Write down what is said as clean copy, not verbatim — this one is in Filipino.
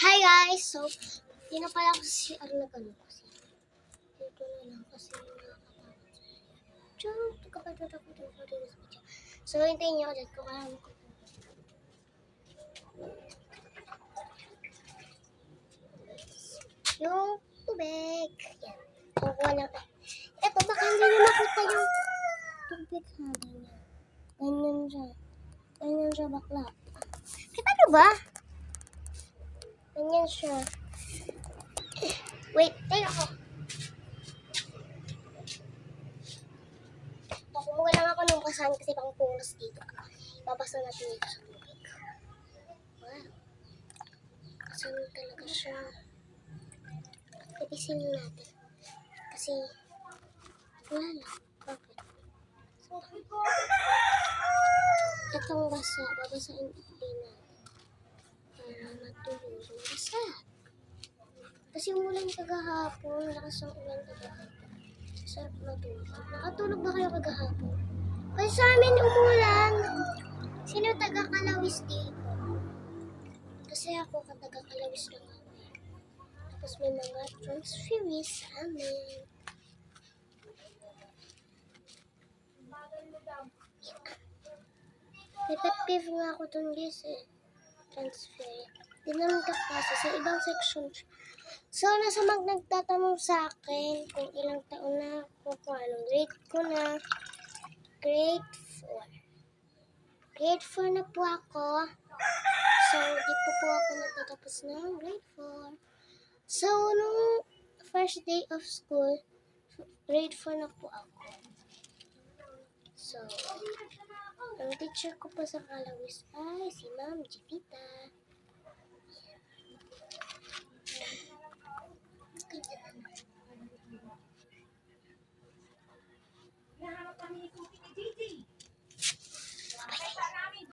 Hi guys! So, hindi na pala ako si nag-ano kasi. Dito na lang kasi nakakatakot. Diyan, nagkakatatakot ako din sa video. So, hintayin niyo ako dyan kung alam ko. Yung tubig. Yan. Kukuha lang. Eto, baka hindi niyo makita yung tubig ha. Ganyan. Ganyan siya. Ganyan siya bakla. Kita nyo ba? Ganyan siya. Wait, tayo ako. Kumuha lang ako ng basahan kasi pang pulos dito. Babasa natin ito sa tubig. Wow. Basahan talaga siya. Tipisin natin. Kasi, wala lang. Bakit? So, itong basa, babasahin din natin. Para matulog. Basa. Kasi umulan kagahapon. Lakas ang ulan kagahapon. Sarap matulog. Nakatulog ba kayo kagahapon? Kasi sa amin umulan. Sino taga-Kalawis dito? Kasi ako taga-Kalawis lang ako. Tapos may mga transferees sa amin. May pet peeve nga ako dun guys eh. Transfer. Di naman kapasa sa ibang section. So, nasa nagtatanong sa akin kung ilang taon na ako, kung anong grade ko na. Grade 4. Grade 4 na po ako. So, di po ako natatapos ng grade 4. So, nung first day of school, grade 4 na po ako. So, ang teacher ko po sa Kalawis ay si Ma'am Jipita.